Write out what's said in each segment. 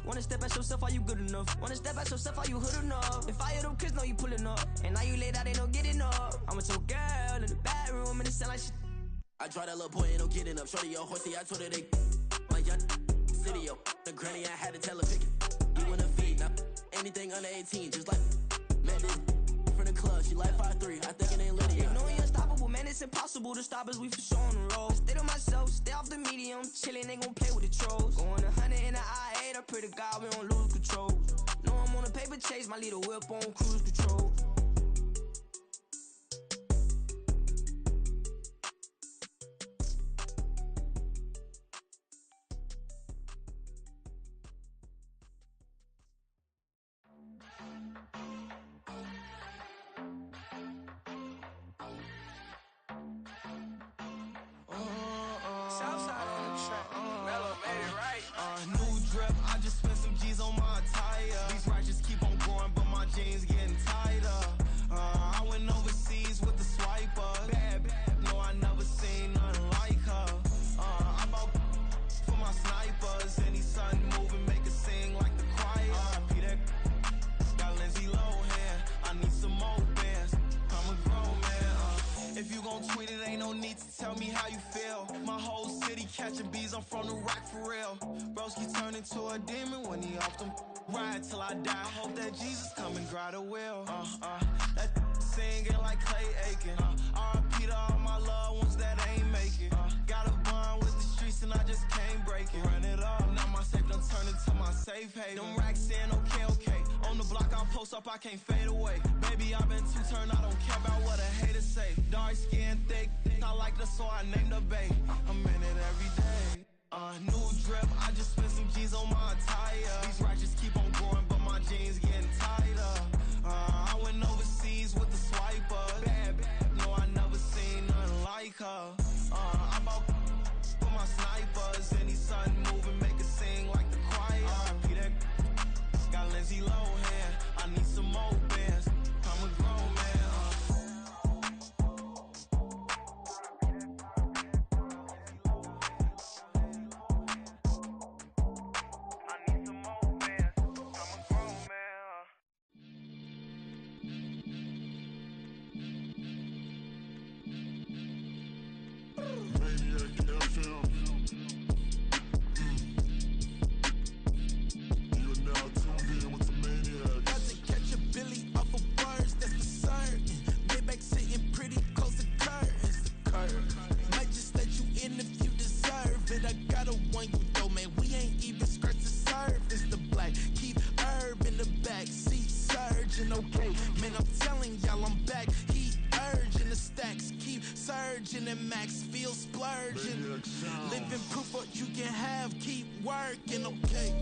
Wanna step at yourself, are you good enough? Wanna step at yourself, are you hood enough? If I hear them kids, know you pulling up. And now you laid out, ain't no getting up. I'm with your girl in the bedroom, and it sound like shit. I draw that little boy, ain't no getting up. Shorty, your horsey, I told her they my young city, yo. The granny, I had to tell her pick it. You in the feed, now anything under 18, just like man, this from the club, she like 5'3", I think it ain't Lydia. You know you're unstoppable, man, it's impossible to stop us, we for sure on the road. Stay to myself, stay off the medium, chillin', they gon' play with the trolls. Going 100 in the I-8, I pray to God we don't lose control. Know I'm on a paper chase, my little whip on cruise control. New drip, I just spent some G's on my attire. These righteous keep on growing, but my jeans getting tighter. I went overseas with the swiper. Bad, no, I never seen nothing like her. I bought for my snipers. Any sun moving, make it sing like the choir. Peter got Lindsay Lohan. I need some more bands. I'm a grown man. If you gon' tweet it, ain't no need to tell me how you feel. My whole city catching bees, I'm from the rack for real. Broski turn into a demon when he off them. Ride till I die. I hope that Jesus come and grab the wheel. That singing like Clay Aiken. R.I.P. to all my loved ones that ain't make it. Got a bond with the streets and I just can't break it. Run it up, now my safe done turn into my safe haven. Them racks in, okay. On the block I'll post up, I can't fade away. Baby, I've been too turned, I don't care about what a hater say. Dark skin, thick, I like the so I named the bae. I'm in it every day. New drip, I just spent some G's on my attire. These righteous keep on growing, but my jeans getting tighter. I went overseas with the swiper. Bad, no, I never seen nothing like her. I bought for my snipers. Any sun moving, make it sing like the choir. Peter got Lindsay Lohan. I need some more bands. I'm a grown man. Living proof what you can have, keep working, okay.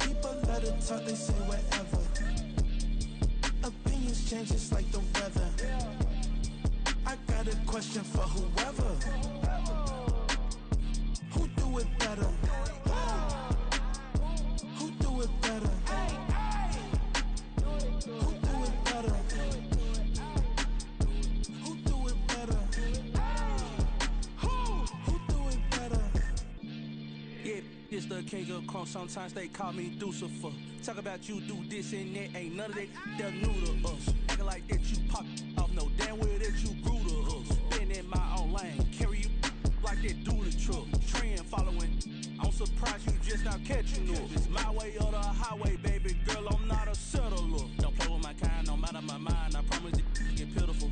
People let it talk, they say whatever. Opinions change just like the weather. I got a question for whoever. Who do it better? Who do it better? Who do it better? Who do it better? This the king of crunk, sometimes they call me Lucifer. Talk about you do this and that, ain't none of that they're new to us. Acting like that you pop off, no damn well that you grew to us. Been in my own lane, carry you like that do the truck. Trend following, I'm surprised you just not catching up. It's my way or the highway, baby girl, I'm not a settler. Don't play with my kind, no matter my mind, I promise it get pitiful.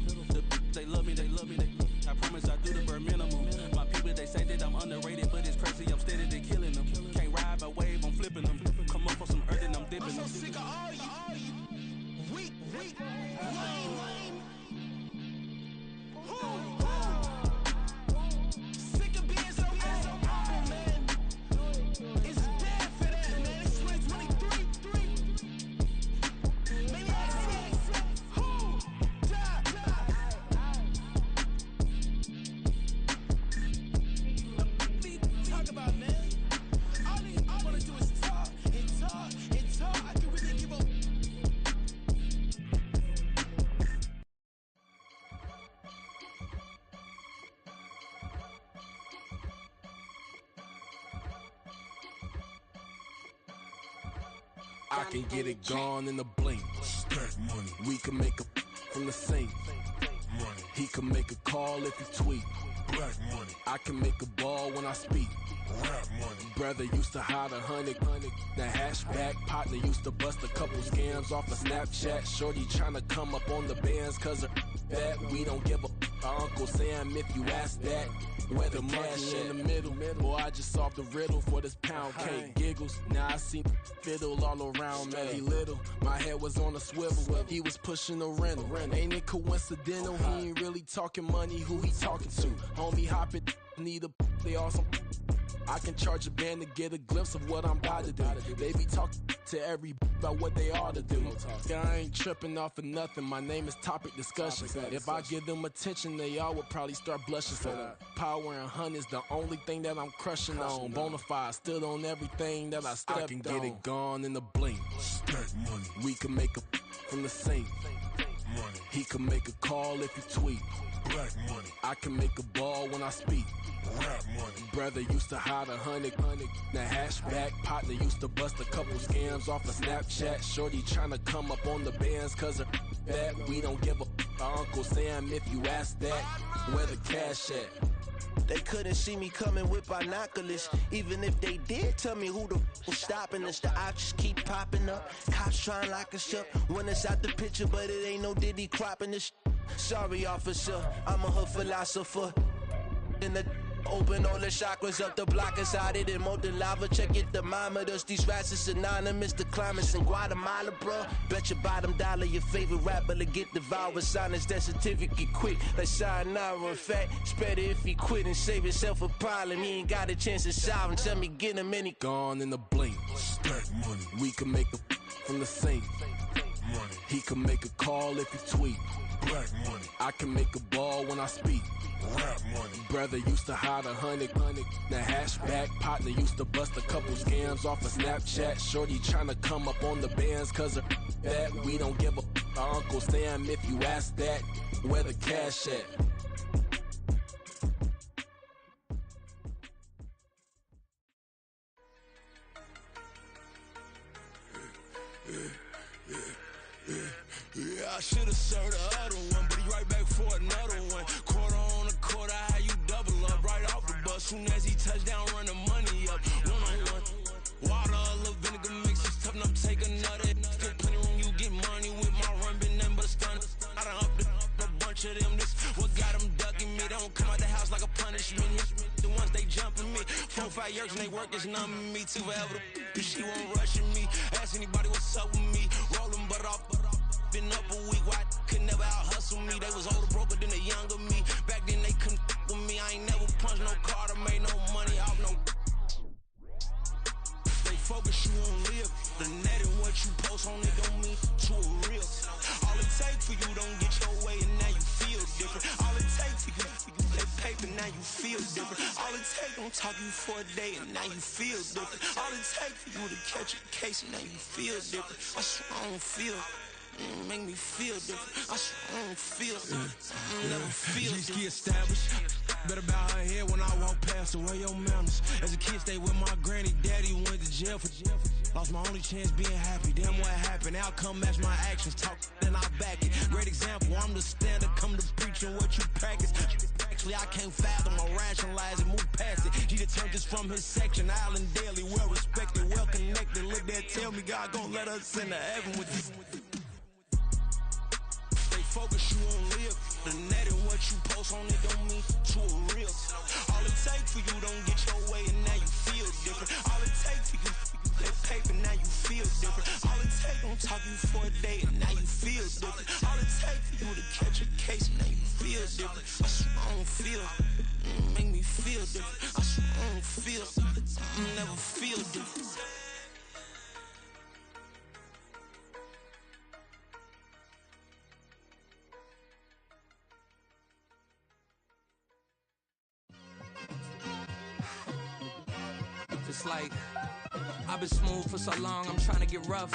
They love me, they love me, they I promise I do the bare minimum. My people, they say that I'm underrated, but it's crazy, I'm steady, they killing them. Can't ride my wave, I'm flipping them. Come up for some earth and I'm dipping them. I'm so sick of all you weak, lame. Sick of being so humble, man. It's dead for that, man. It's switch I can get it gone in a blink. Stack money. We can make a from the sink. Money. He can make a call if he tweet. Black money. I can make a ball when I speak. Rap money. Brother used to hide 100. The hashback partner used to bust a couple scams off of Snapchat. Shorty tryna come up on the bands cause of that. We don't give a Uncle Sam if you ask that. Where the cash in the middle. Boy, I just solved the riddle for this pound cake. Giggles, now I see fiddle all around me. Little, my head was on a swivel. He was pushing a rental. Ain't it coincidental? He ain't really talking money. Who he talking to? Homie hopping, need a they awesome. I can charge a band to get a glimpse of what I'm about to do. They be talking to every about what they ought to do. Yeah, I ain't tripping off of nothing. My name is Topic Discussion. If I give them attention, they all would probably start blushing. So power and hunt is the only thing that I'm crushing on. Bonafide stood on everything that I stepped on. I can get it gone in a blink. Stack money. We can make a from the sink. Money. He can make a call if he tweet. Black money. I can make a ball when I speak. Rap money. Brother used to hide 100. The hashback partner used to bust a couple scams off of Snapchat. Shorty tryna come up on the bands cause of that. We don't give a Uncle Sam if you ask that. Where the cash at? They couldn't see me coming with binoculars. Even if they did, tell me who the was stopping us. The options keep popping up. Cops trying to lock us up. When it's out the picture, but it ain't no Diddy cropping this. Sorry, officer, I'm a hood philosopher. In the open all the chakras up the block inside it and molten lava. Check it, thermometers. These rats is synonymous. The climates in Guatemala, bro. Bet your bottom dollar your favorite rapper to get devoured. Sign his death certificate quick. Like sayonara. In fact, it's better if he quit and save himself a problem. He ain't got a chance to solve him. Tell me, get him any gone in a blink. Stack money. We can make a from the sink. Money. He can make a call if he tweet. Black money. I can make a ball when I speak. Rap money. Brother used to hide 100. The hashback partner used to bust a couple scams off of Snapchat. Shorty tryna come up on the bands cause of that. We don't give a Uncle Sam if you ask that. Where the cash at? Yeah, I should've served the other one, but he right back for another one. Quarter on a quarter, how you double up right off the bus. Soon as he touch down, run the money up. One-on-one. Water, a little vinegar mix, it's tough enough, take another. Still plenty room, you get money with my run, been nothing but a stun. I done up a bunch of them, this what got them ducking me. They don't come out the house like a punishment. The ones they jumping me. 4-5 years and they work is numbing me. Too forever, she won't rushing me. Ask anybody what's up with me. Rolling butt off. Been up a week, why could never out hustle me? They was older, broker than the younger me. Back then they couldn't with me. I ain't never punched no card or made no money off no. They focus you on live. The net and what you post on it don't mean to a real. All it take for you don't get your way and now you feel different. All it take for you that paper now you feel different. All it take don't talk you for a day and now you feel different. All it take for you to catch a case and now you feel different. I swear I don't feel. Make me feel different. I swear I don't feel never feel different. Established. Better bow her head when I walk past her. Where your manners? As a kid, stayed with my granny. Daddy went to jail for lost my only chance being happy. Damn what happened. Outcome match my actions. Talk then I back it. Great example. I'm the standard. Come to preaching what you practice. Actually, I can't fathom or rationalize and move past it. He determined this from his section. Island Daily, well respected, well connected. Look there, tell me God gon' let us into heaven with this. Focus you on live. The net and what you post on it don't mean to a real. All it take for you don't get your way and now you feel different. All it take for you that paper now you feel different. All it take don't talk you for a day and now you feel different. All it take for you to catch a case and now you feel different. I swear I don't feel. Make me feel different. I swear I don't feel. Never feel different. It's like I've been smooth for so long, I'm trying to get rough.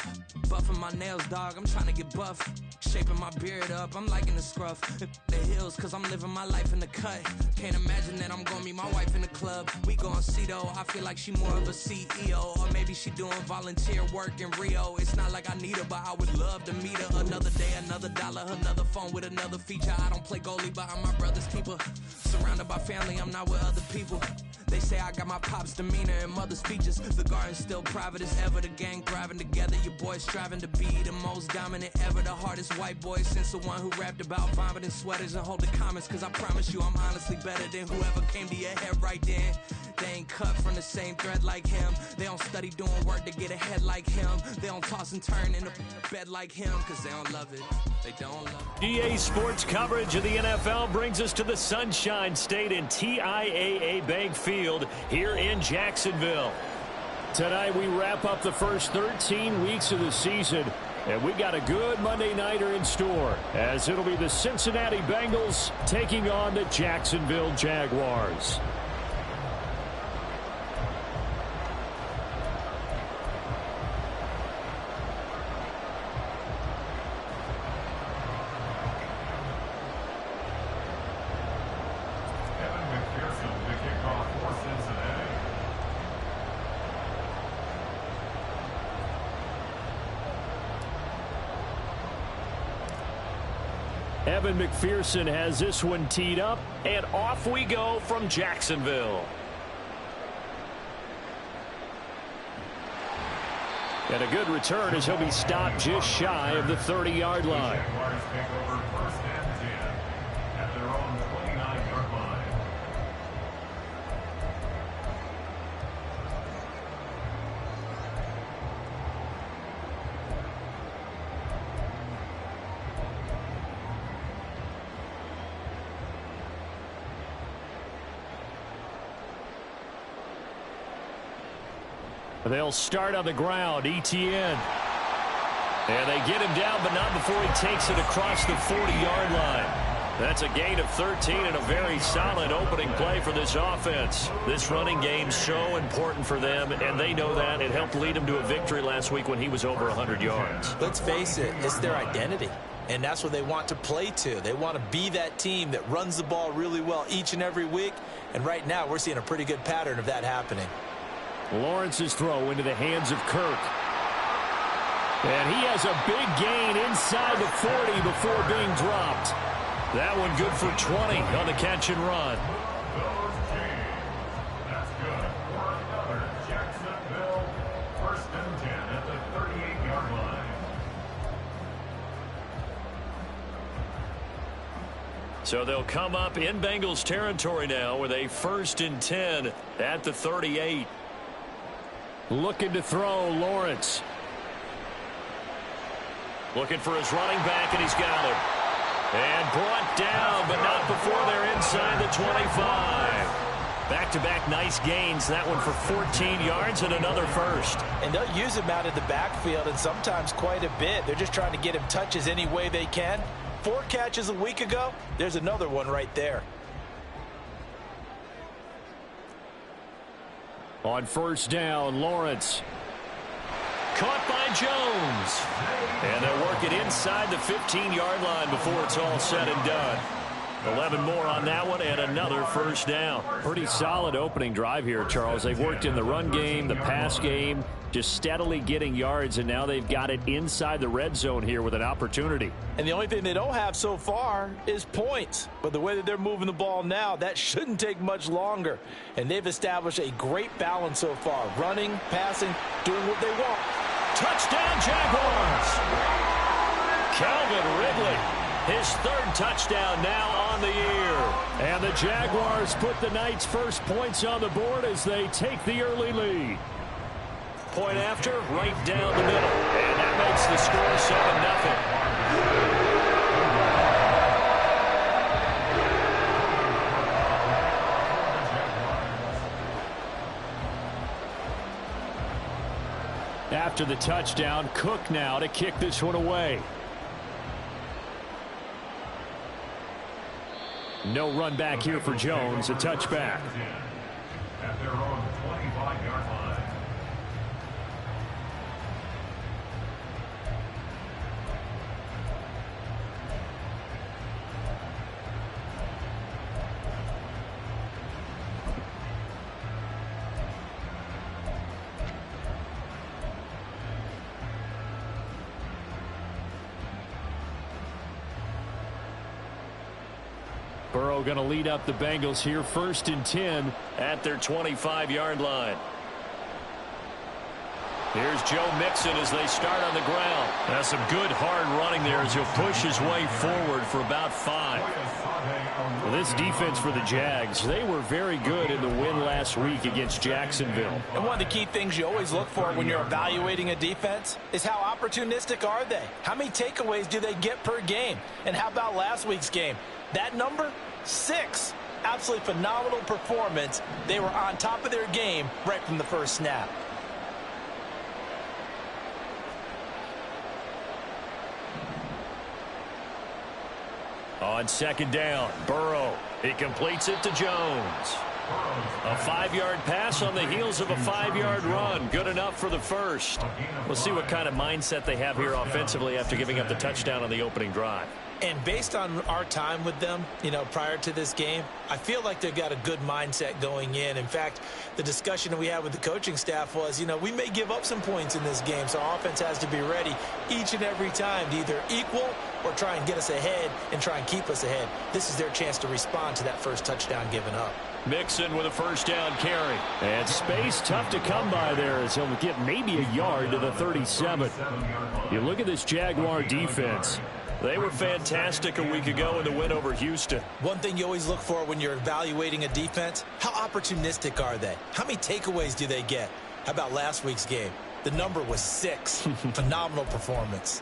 Buffing my nails, dog, I'm trying to get buff. Shaping my beard up, I'm liking the scruff. The hills, cause I'm living my life in the cut. Can't imagine that I'm gonna meet my wife in the club. We gon' see though, I feel like she more of a CEO. Or maybe she doing volunteer work in Rio. It's not like I need her, but I would love to meet her. Another day, another dollar, another phone with another feature. I don't play goalie, but I'm my brother's keeper. Surrounded by family, I'm not with other people. They say I got my pop's demeanor and mother's features. The garden's still private as ever. The gang thriving together. Your boys striving to be the most dominant ever. The hardest white boy since the one who rapped about vomiting sweaters and hold the comments. Cause I promise you I'm honestly better than whoever came to your head right then. They ain't cut from the same thread like him. They don't study doing work to get ahead like him. They don't toss and turn in the bed like him. Cause they don't love it. They don't love it. EA Sports coverage of the NFL brings us to the Sunshine State in TIAA Bank Field here in Jacksonville. Tonight we wrap up the first 13 weeks of the season, and we got a good Monday nighter in store, as it'll be the Cincinnati Bengals taking on the Jacksonville Jaguars. Evan McPherson has this one teed up, and off we go from Jacksonville. And a good return as he'll be stopped just shy of the 30-yard line. Jaguars take over first and 10 at their own 29-yard line. They'll start on the ground, Etienne. And they get him down, but not before he takes it across the 40-yard line. That's a gain of 13 and a very solid opening play for this offense. This running game's so important for them, and they know that. It helped lead them to a victory last week when he was over 100 yards. Let's face it, it's their identity, and that's what they want to play to. They want to be that team that runs the ball really well each and every week, and right now we're seeing a pretty good pattern of that happening. Lawrence's throw into the hands of Kirk. And he has a big gain inside the 40 before being dropped. That one good for 20 on the catch and run. That's good for another Jacksonville first and 10 at the 38-yard line. So they'll come up in Bengals territory now with a first and 10 at the 38. Looking to throw, Lawrence. Looking for his running back, and he's got him. And brought down, but not before they're inside the 25. Back-to-back nice gains. That one for 14 yards and another first. And they'll use him out of the backfield, and sometimes quite a bit. They're just trying to get him touches any way they can. 4 catches a week ago. There's another one right there. On first down, Lawrence. Caught by Jones. And they'll work it inside the 15-yard line before it's all said and done. 11 more on that one and another first down. Pretty solid opening drive here, Charles. They've worked in the run game, the pass game, just steadily getting yards, and now they've got it inside the red zone here with an opportunity. And the only thing they don't have so far is points. But the way that they're moving the ball now, that shouldn't take much longer. And they've established a great balance so far. Running, passing, doing what they want. Touchdown, Jaguars! Calvin Ridley, his 3rd touchdown now on the year. And the Jaguars put the night's first points on the board as they take the early lead. Point after, right down the middle. And that makes the score 7-0. After the touchdown, Cook now to kick this one away. No run back here for Jones, a touchback. At their own 25-yard line. Burrow going to lead up the Bengals here, 1st and 10 at their 25-yard line. Here's Joe Mixon as they start on the ground. That's some good hard running there as he'll push his way forward for about 5. Well, this defense for the Jags, they were very good in the win last week against Jacksonville. And one of the key things you always look for when you're evaluating a defense is how opportunistic are they? How many takeaways do they get per game? And how about last week's game? That number, 6. Absolutely phenomenal performance. They were on top of their game right from the first snap. On 2nd down, Burrow. He completes it to Jones. A 5-yard pass on the heels of a 5-yard run. Good enough for the first. We'll see what kind of mindset they have here offensively after giving up the touchdown on the opening drive. And based on our time with them, prior to this game, I feel like they've got a good mindset going in. In fact, the discussion that we had with the coaching staff was, we may give up some points in this game, so our offense has to be ready each and every time to either equal or try and get us ahead and try and keep us ahead. This is their chance to respond to that first touchdown given up. Mixon with a 1st down carry. And space tough to come by there as he'll get maybe a yard to the 37. You look at this Jaguar defense. They were fantastic a week ago in the win over Houston. One thing you always look for when you're evaluating a defense, how opportunistic are they? How many takeaways do they get? How about last week's game? The number was 6. Phenomenal performance.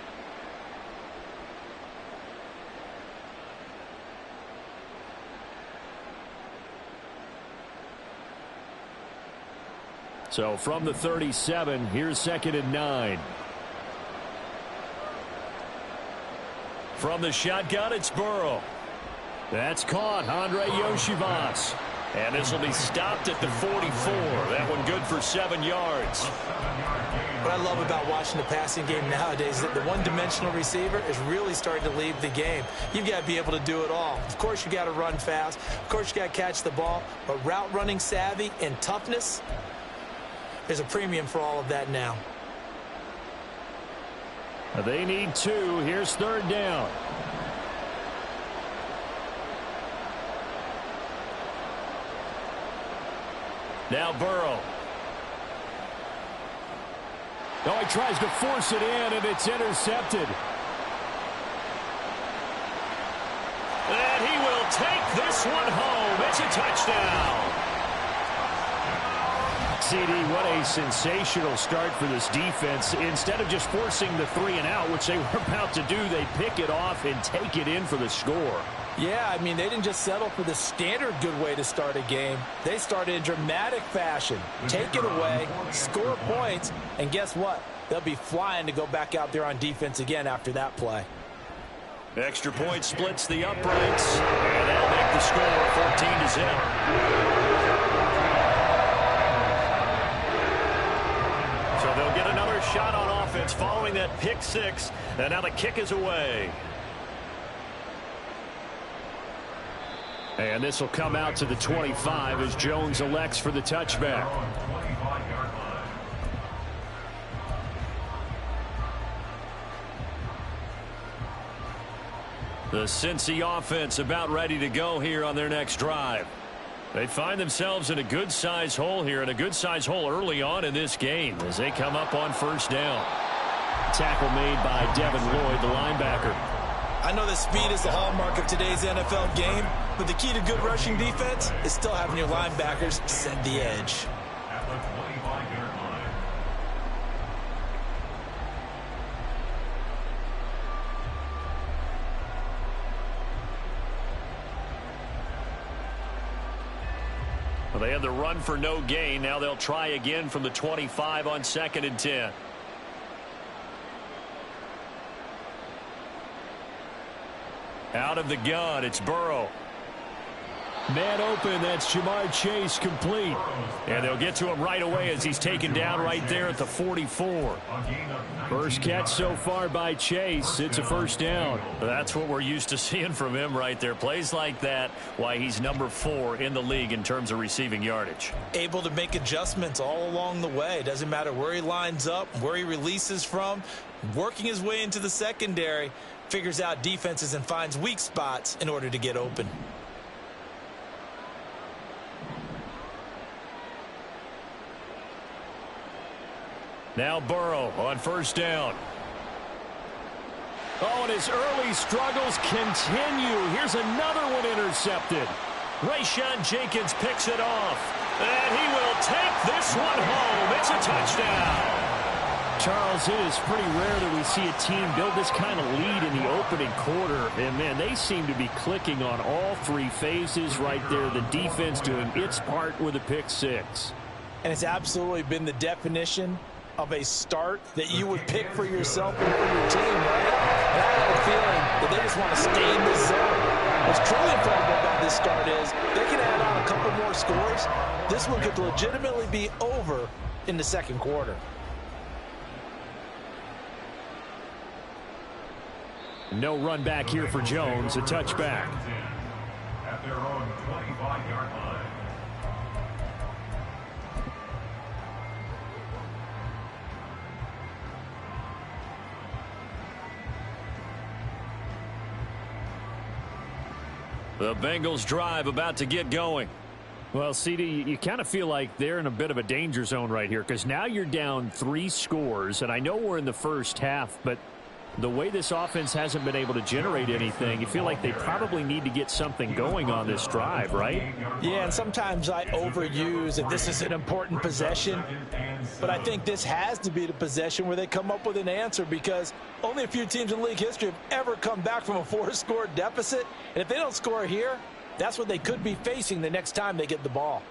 So from the 37, here's 2nd and 9. From the shotgun, it's Burrow. That's caught, Andre Yoshivas. And this will be stopped at the 44. That one good for 7 yards. What I love about watching the passing game nowadays is that the one-dimensional receiver is really starting to leave the game. You've got to be able to do it all. Of course, you got to run fast. Of course, you got to catch the ball. But route running savvy and toughness, there's a premium for all of that now. They need 2. Here's 3rd down. Now Burrow. Oh, he tries to force it in, and it's intercepted. And he will take this one home. It's a touchdown. CD, what a sensational start for this defense. Instead of just forcing the 3 and out, which they were about to do, they pick it off and take it in for the score. Yeah, they didn't just settle for the standard good way to start a game. They started in dramatic fashion. Take it away, score points, and guess what? They'll be flying to go back out there on defense again after that play. Extra point splits the uprights, and they'll make the score 14-0. So they'll get another shot on offense following that pick 6, and now the kick is away. And this will come out to the 25 as Jones elects for the touchback. The Cincy offense about ready to go here on their next drive. They find themselves in a good-sized hole here, and a good-sized hole early on in this game as they come up on 1st down. Tackle made by Devin Lloyd, the linebacker. I know that speed is the hallmark of today's NFL game, but the key to good rushing defense is still having your linebackers set the edge. At the 25-yard line. Well, they had the run for no gain. Now they'll try again from the 25 on 2nd and 10. Out of the gun, it's Burrow. Man open, that's Jamar Chase complete. And they'll get to him right away as he's taken down right there at the 44. First catch so far by Chase. It's a 1st down. That's what we're used to seeing from him right there. Plays like that, why he's number 4 in the league in terms of receiving yardage. Able to make adjustments all along the way. Doesn't matter where he lines up, where he releases from. Working his way into the secondary. Figures out defenses and finds weak spots in order to get open. Now Burrow on first down. Oh, and his early struggles continue. Here's another one intercepted. Rayshon Jenkins picks it off. And he will take this one home. It's a touchdown. Charles, it is pretty rare that we see a team build this kind of lead in the opening quarter. And, man, they seem to be clicking on all three phases right there. The defense doing its part with a pick six. And it's absolutely been the definition of a start that you would pick for yourself and for your team, right? And I have a feeling that they just want to stay in this zone. What's truly incredible about this start is they can add on a couple more scores. This one could legitimately be over in the second quarter. No run back here for Jones, a touchback. At their own 25-yard line. The Bengals drive about to get going. Well, CD, you kind of feel like they're in a bit of a danger zone right here because now you're down 3 scores, and I know we're in the first half, but the way this offense hasn't been able to generate anything, you feel like they probably need to get something going on this drive, right? Yeah, and sometimes I overuse if this is an important possession, but I think this has to be the possession where they come up with an answer because only a few teams in league history have ever come back from a 4-score deficit, and if they don't score here, that's what they could be facing the next time they get the ball.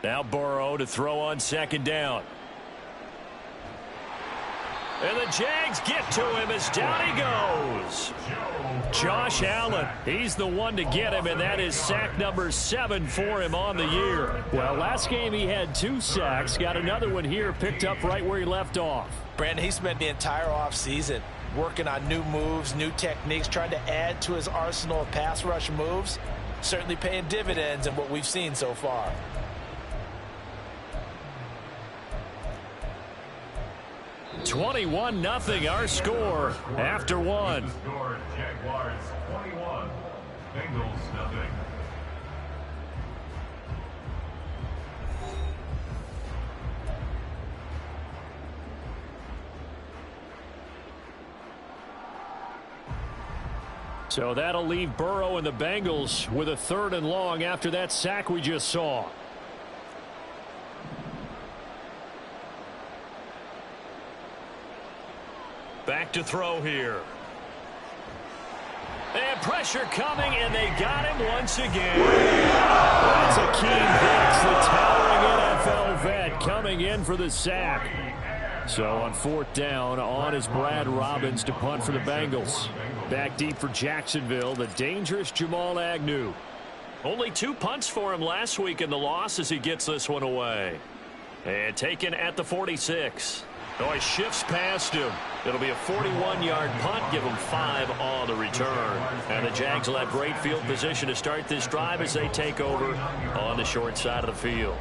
Now Burrow to throw on second down. And the Jags get to him as down he goes. Josh Allen, he's the one to get him, and that is sack number 7 for him on the year. Well, last game he had 2 sacks, got another one here, picked up right where he left off. Brandon, he spent the entire offseason working on new moves, new techniques, trying to add to his arsenal of pass rush moves. Certainly paying dividends in what we've seen so far. $21-0 our score after one. Score Jaguars 21, Bengals nothing. So that'll leave Burrow and the Bengals with a 3rd and long after that sack we just saw. Back to throw here. And pressure coming, and they got him once again. That's Akeem Hicks, the towering NFL vet, coming in for the sack. So on 4th down, on is Brad Robbins to punt for the Bengals. Back deep for Jacksonville, the dangerous Jamal Agnew. Only 2 punts for him last week in the loss as he gets this one away. And taken at the 46. Oh, he shifts past him. It'll be a 41-yard punt, give him 5 on the return. And the Jags will have great field position to start this drive as they take over on the short side of the field.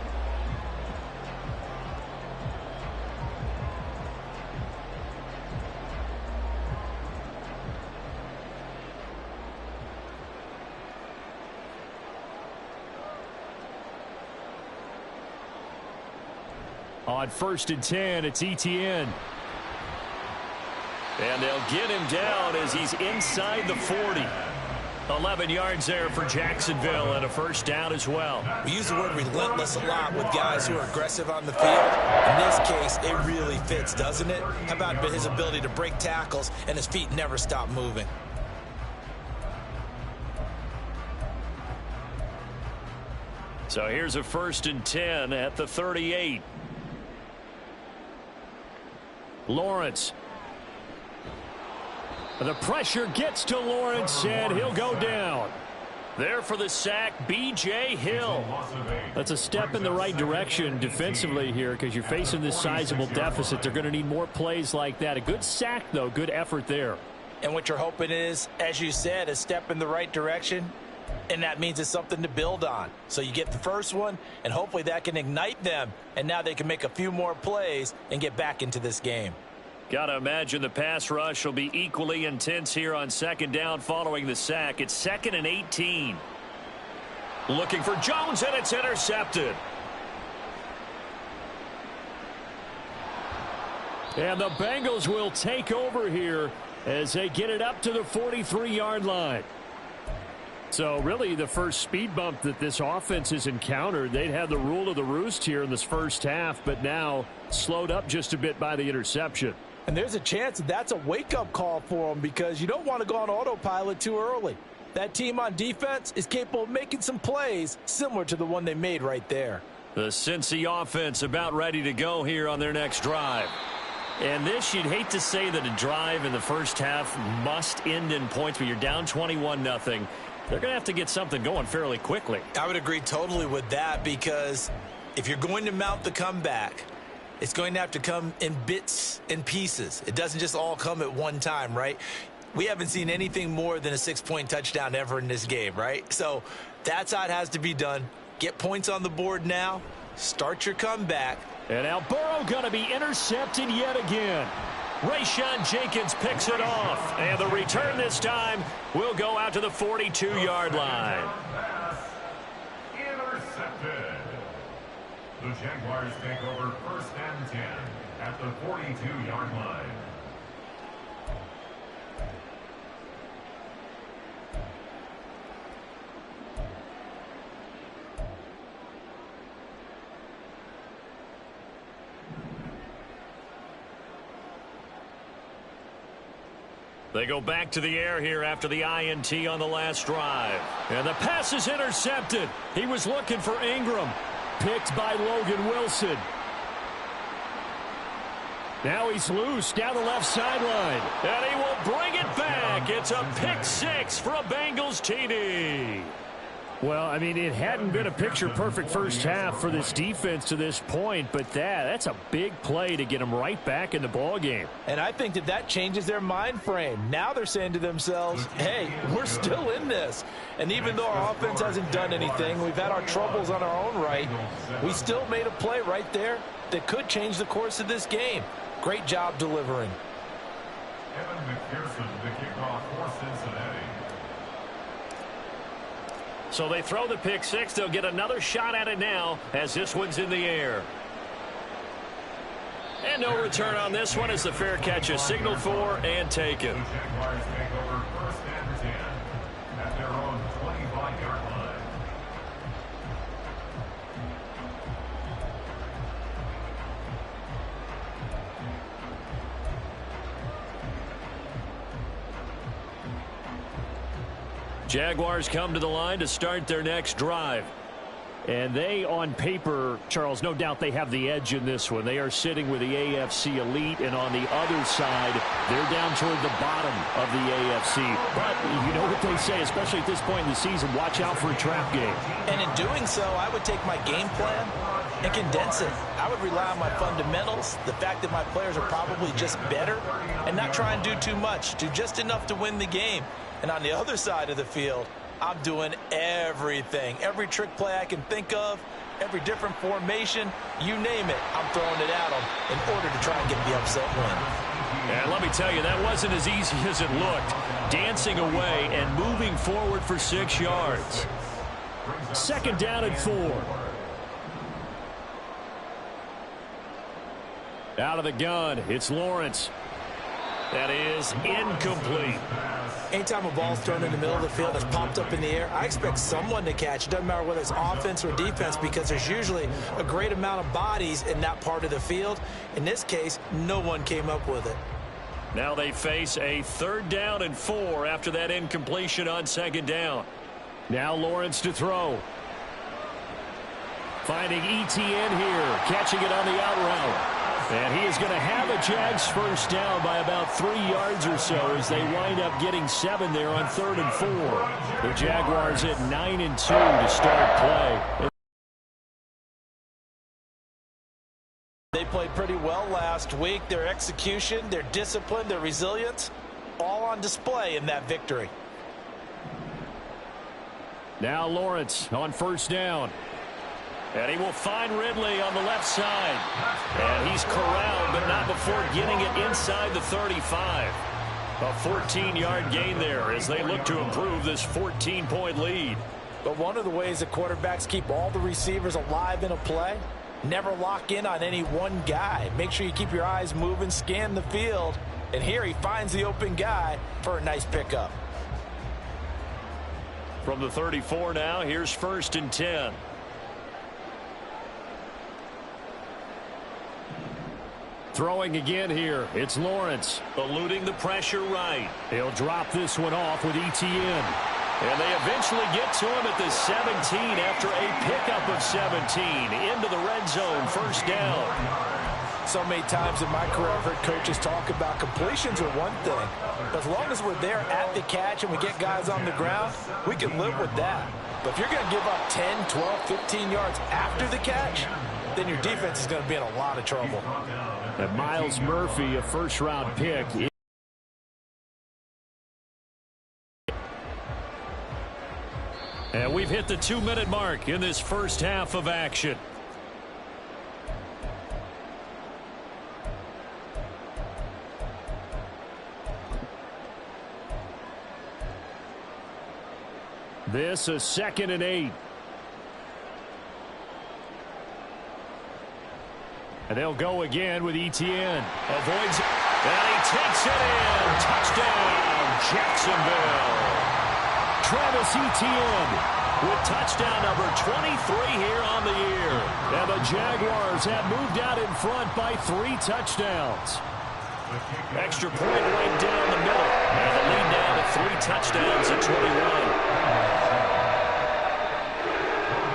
On 1st and 10, it's Etienne. And they'll get him down as he's inside the 40. 11 yards there for Jacksonville and a 1st down as well. We use the word relentless a lot with guys who are aggressive on the field. In this case, it really fits, doesn't it? How about his ability to break tackles and his feet never stop moving? So here's a 1st and 10 at the 38. Lawrence. The pressure gets to Lawrence, and he'll go down. There for the sack, B.J. Hill. That's a step in the right direction defensively here because you're facing this sizable deficit. They're going to need more plays like that. A good sack, though. Good effort there. And what you're hoping is, as you said, a step in the right direction, and that means it's something to build on. So you get the first one, and hopefully that can ignite them, and now they can make a few more plays and get back into this game. Got to imagine the pass rush will be equally intense here on 2nd down following the sack. It's 2nd and 18. Looking for Jones, and it's intercepted. And the Bengals will take over here as they get it up to the 43-yard line. So really the first speed bump that this offense has encountered. They'd had the rule of the roost here in this first half, but now slowed up just a bit by the interception. And there's a chance that that's a wake-up call for them because you don't want to go on autopilot too early. That team on defense is capable of making some plays similar to the one they made right there. The Cincy offense about ready to go here on their next drive. And this, you'd hate to say that a drive in the first half must end in points, but you're down 21-0. They're going to have to get something going fairly quickly. I would agree totally with that because if you're going to mount the comeback, it's going to have to come in bits and pieces. It doesn't just all come at one time, right? We haven't seen anything more than a 6-point touchdown ever in this game, right? So that's how it has to be done. Get points on the board now. Start your comeback. And now Burrow going to be intercepted yet again. Rayshon Jenkins picks it off. And the return this time will go out to the 42-yard line. Intercepted. The Jaguars take over 1st and 10 at the 42-yard line. They go back to the air here after the INT on the last drive. And the pass is intercepted. He was looking for Ingram. Picked by Logan Wilson. Now he's loose down the left sideline. And he will bring it back. It's a pick six for a Bengals TD. Well, I mean, it hadn't been a picture-perfect first half for this defense to this point, but that's a big play to get them right back in the ballgame. And I think that changes their mind frame. Now they're saying to themselves, hey, we're still in this. And even though our offense hasn't done anything, we've had our troubles on our own right, we still made a play right there that could change the course of this game. Great job delivering. Evan McPherson, the kickoff for Cincinnati. So they throw the pick six. They'll get another shot at it now as this one's in the air. And no return on this one as the fair catch is signaled for and taken. The Jaguars take over 1st and 10 at their own 25-yard line. Jaguars come to the line to start their next drive. And they, on paper, Charles, no doubt they have the edge in this one. They are sitting with the AFC elite, and on the other side, they're down toward the bottom of the AFC. But you know what they say, especially at this point in the season, watch out for a trap game. And in doing so, I would take my game plan and condense it. I would rely on my fundamentals, the fact that my players are probably just better, and not try and do too much, do just enough to win the game. And on the other side of the field, I'm doing everything. Every trick play I can think of, every different formation, you name it, I'm throwing it at them in order to try and get the upset win. And let me tell you, that wasn't as easy as it looked. Dancing away and moving forward for 6 yards. 2nd down and 4. Out of the gun, it's Lawrence. That is incomplete. Anytime a ball's thrown in the middle of the field that's popped up in the air, I expect someone to catch. It doesn't matter whether it's offense or defense because there's usually a great amount of bodies in that part of the field. In this case, no one came up with it. Now they face a 3rd down and 4 after that incompletion on 2nd down. Now Lawrence to throw. Finding ETN here, catching it on the out route. And he is going to have a Jags first down by about 3 yards or so as they wind up getting 7 there on 3rd and 4. The Jaguars at 9 and 2 to start play. They played pretty well last week. Their execution, their discipline, their resilience, all on display in that victory. Now Lawrence on 1st down. And he will find Ridley on the left side. And he's corralled, but not before getting it inside the 35. A 14-yard gain there as they look to improve this 14-point lead. But one of the ways that quarterbacks keep all the receivers alive in a play Never lock in on any one guy. Make sure you keep your eyes moving, scan the field. And here he finds the open guy for a nice pickup. From the 34 now, here's 1st and 10. Throwing again here, it's Lawrence. Eluding the pressure right. He'll drop this one off with ETN. And they eventually get to him at the 17 after a pickup of 17 into the red zone, 1st down. So many times in my career I've heard coaches talk about completions are one thing. But as long as we're there at the catch and we get guys on the ground, we can live with that. But if you're going to give up 10, 12, 15 yards after the catch, then your defense is going to be in a lot of trouble. And Miles Murphy, a 1st-round pick. And we've hit the 2-minute mark in this first half of action. This is 2nd and 8. And they'll go again with ETN. Avoids it. And he takes it in. Touchdown, Jacksonville. Travis Etienne with touchdown number 23 here on the year. And the Jaguars have moved out in front by 3 touchdowns. Extra point right down the middle. And the lead now to 3 touchdowns at 21.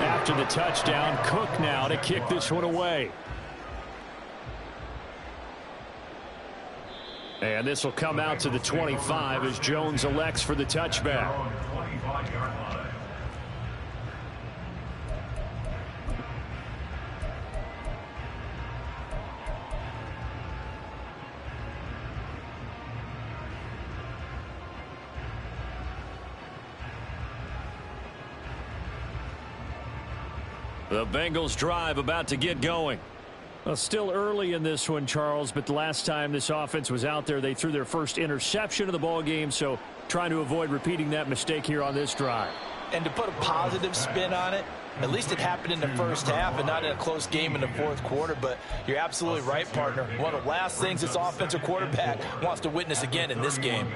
After the touchdown, Cook now to kick this one away. And this will come out to the 25 as Jones elects for the touchback. The Bengals drive about to get going. Well, still early in this one, Charles, but the last time this offense was out there, they threw their first interception of the ball game, so trying to avoid repeating that mistake here on this drive. And to put a positive spin on it, at least it happened in the first half and not in a close game in the 4th quarter, but you're absolutely right, partner. One of the last things this offensive quarterback wants to witness again in this game.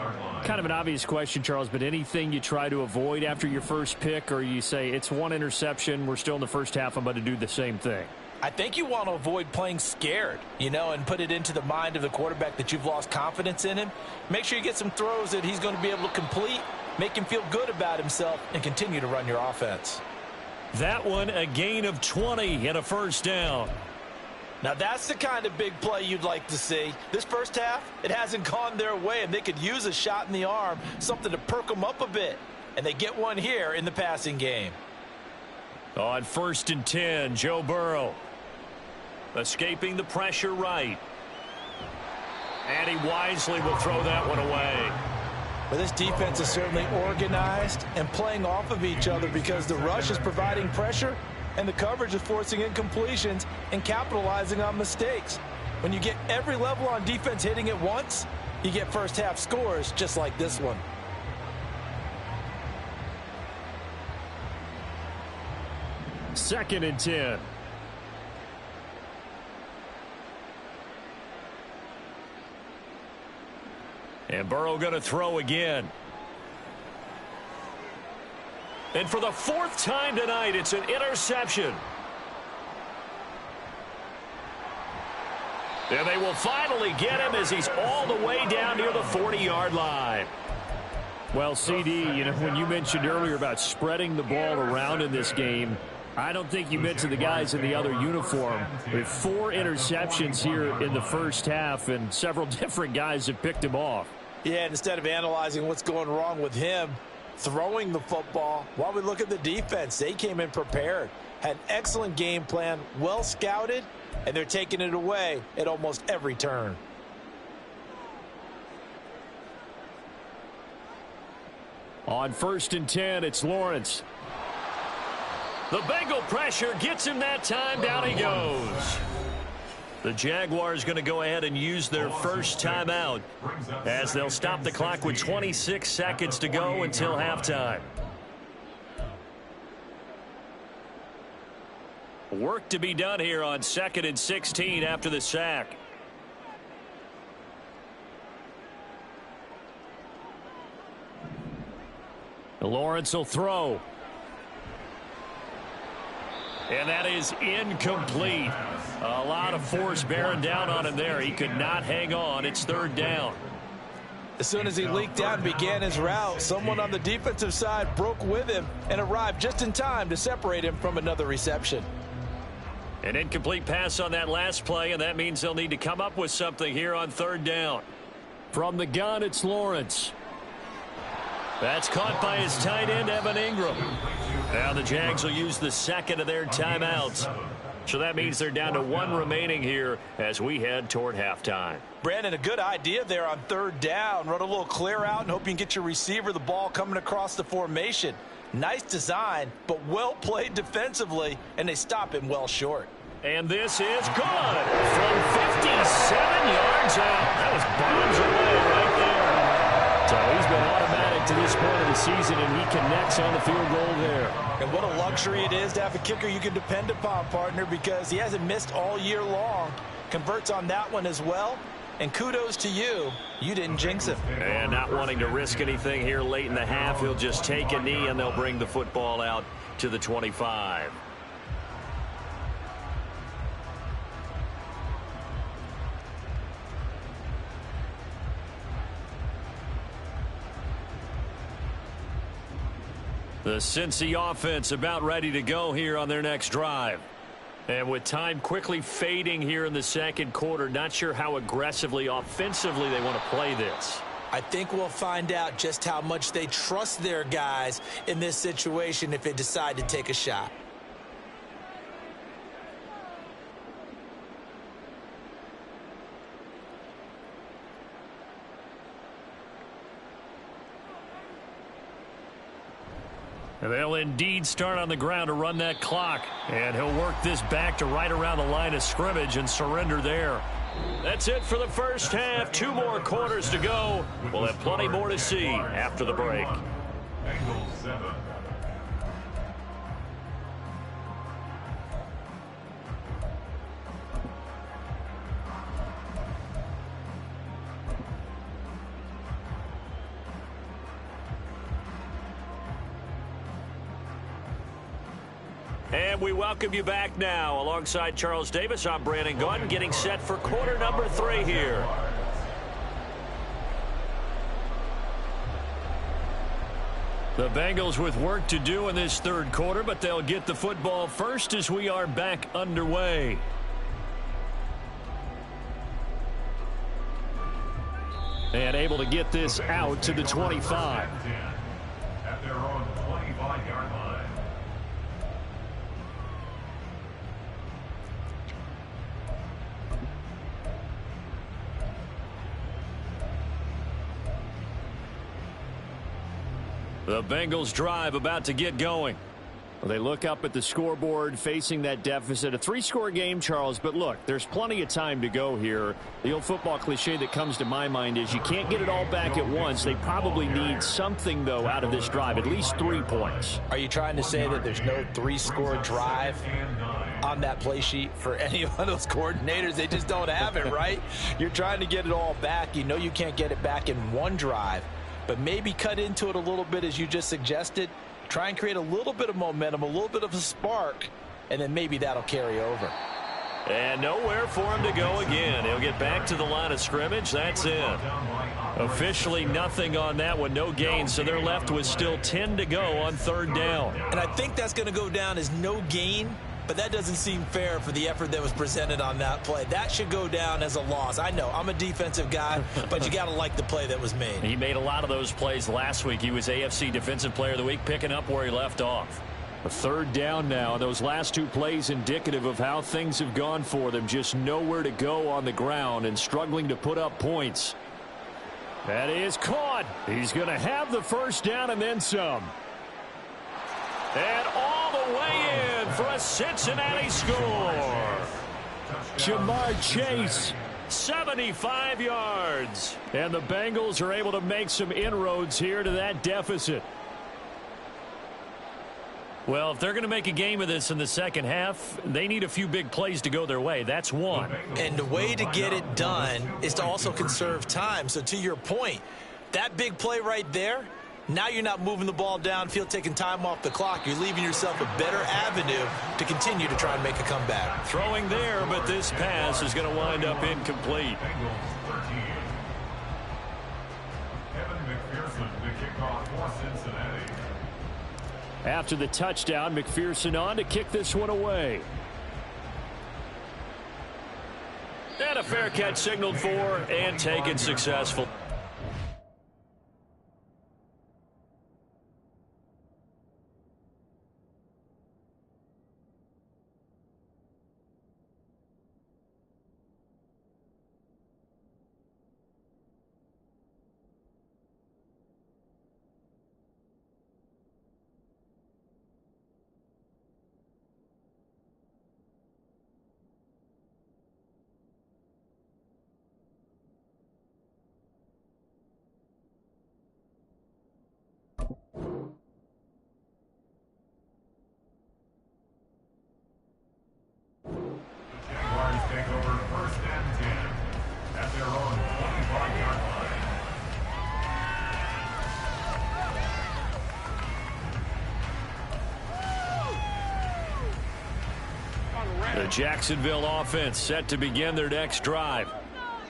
Kind of an obvious question, Charles, but anything you try to avoid after your first pick, or you say it's 1 interception, we're still in the first half, I'm about to do the same thing? I think you want to avoid playing scared, and put it into the mind of the quarterback that you've lost confidence in him. Make sure you get some throws that he's going to be able to complete, make him feel good about himself, and continue to run your offense. That one, a gain of 20 and a 1st down. Now that's the kind of big play you'd like to see. This first half, it hasn't gone their way, and they could use a shot in the arm, something to perk them up a bit. And they get one here in the passing game. On 1st and 10, Joe Burrow. Escaping the pressure right. And he wisely will throw that one away. Well, this defense is certainly organized and playing off of each other because the rush is providing pressure and the coverage is forcing incompletions and capitalizing on mistakes. When you get every level on defense hitting at once, you get first half scores just like this one. Second and 10. And Burrow going to throw again. And for the 4th time tonight, it's an interception. And they will finally get him as he's all the way down near the 40-yard line. Well, CD, when you mentioned earlier about spreading the ball around in this game, I don't think you mentioned the guys in the other uniform. With 4 interceptions here in the first half, and several different guys have picked him off. Yeah, instead of analyzing what's going wrong with him, throwing the football, while we look at the defense, they came in prepared, had an excellent game plan, well scouted, and they're taking it away at almost every turn. On 1st and 10, it's Lawrence. The Bengal pressure gets him that time. Down he goes. The Jaguars going to go ahead and use their first timeout as they'll stop the clock with 26 seconds to go until halftime. Work to be done here on 2nd and 16 after the sack. Lawrence will throw. And that is incomplete. A lot of force bearing down on him there. He could not hang on. It's 3rd down. As soon as he leaked out and began his route, someone on the defensive side broke with him and arrived just in time to separate him from another reception. An incomplete pass on that last play, and that means they'll need to come up with something here on 3rd down. From the gun, it's Lawrence. That's caught by his tight end, Evan Ingram. Now the Jags will use the 2nd of their timeouts. So that means they're down to 1 remaining here as we head toward halftime. Brandon, a good idea there on 3rd down. Run a little clear out and hope you can get your receiver the ball coming across the formation. Nice design, but well played defensively, and they stop him well short. And this is good from 57 yards out. That was bombs away right there. So he's been automatic to this point of the season, and he connects on the field goal there. And what a luxury it is to have a kicker you can depend upon, partner, because he hasn't missed all year long. Converts on that one as well. And kudos to you. You didn't jinx him. And not wanting to risk anything here late in the half, he'll just take a knee, and they'll bring the football out to the 25. The Cincy offense about ready to go here on their next drive. And with time quickly fading here in the 2nd quarter, not sure how aggressively, offensively they want to play this. I think we'll find out just how much they trust their guys in this situation if they decide to take a shot. And they'll indeed start on the ground to run that clock. And he'll work this back to right around the line of scrimmage and surrender there. That's it for the first half. 2 more quarters to go. We'll have plenty more to see after the break. Bengals 7. And we welcome you back now. Alongside Charles Davis, I'm Brandon Gunn, getting set for quarter number 3 here. The Bengals with work to do in this 3rd quarter, but they'll get the football first as we are back underway. And able to get this out to the 25. At their own 25-yard line. The Bengals drive about to get going. Well, they look up at the scoreboard facing that deficit. A 3-score game, Charles, but look, there's plenty of time to go here. The old football cliche that comes to my mind is you can't get it all back at once. They probably need something, though, out of this drive, at least 3 points. Are you trying to say that there's no 3-score drive on that play sheet for any one of those coordinators? They just don't have it, right? You're trying to get it all back. You know you can't get it back in one drive, but maybe cut into it a little bit as you just suggested. Try and create a little bit of momentum, a little bit of a spark, and then maybe that'll carry over. And nowhere for him to go again. He'll get back to the line of scrimmage. That's it. Officially nothing on that one, no gain, so they're left with still 10 to go on 3rd down. And I think that's going to go down as no gain, but that doesn't seem fair for the effort that was presented on that play. That should go down as a loss. I know, I'm a defensive guy, but you got to like the play that was made. He made a lot of those plays last week. He was AFC Defensive Player of the Week, picking up where he left off. A 3rd down now. Those last 2 plays indicative of how things have gone for them. Just nowhere to go on the ground and struggling to put up points. That is caught. He's going to have the 1st down and then some. And all the way in for a Cincinnati score. Jamar Chase, 75 yards. And the Bengals are able to make some inroads here to that deficit. Well, if they're going to make a game of this in the second half, they need a few big plays to go their way. That's one. And the way to get it done is to also conserve time. So to your point, that big play right there, now you're not moving the ball downfield, taking time off the clock. You're leaving yourself a better avenue to continue to try and make a comeback. Throwing there, but this pass is going to wind up incomplete. After the touchdown, McPherson on to kick this one away. And a fair catch signaled for and taken successful. The Jacksonville offense set to begin their next drive.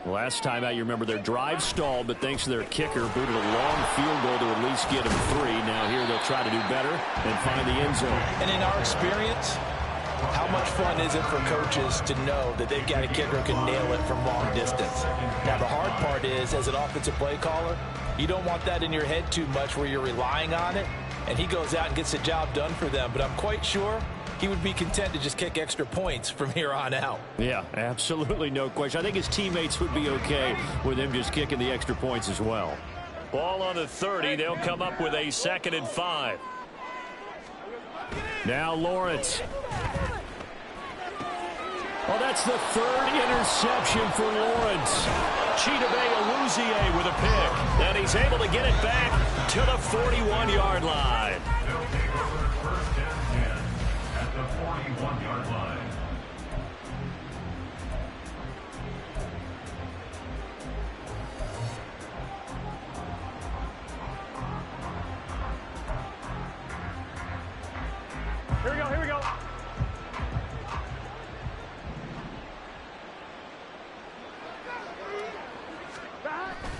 Last time out, you remember their drive stalled, but thanks to their kicker, booted a long field goal to at least get them 3. Now here they'll try to do better and find the end zone. And in our experience, how much fun is it for coaches to know that they've got a kicker who can nail it from long distance? Now, the hard part is, as an offensive play caller, you don't want that in your head too much where you're relying on it, and he goes out and gets the job done for them. But I'm quite sure he would be content to just kick extra points from here on out. Yeah, absolutely no question. I think his teammates would be okay with him just kicking the extra points as well. Ball on the 30. They'll come up with a 2nd and 5. Now Lawrence. Oh, that's the 3rd interception for Lawrence. Chidobe Awuzie with a pick. And he's able to get it back to the 41-yard line. 41-yard line. Here we go.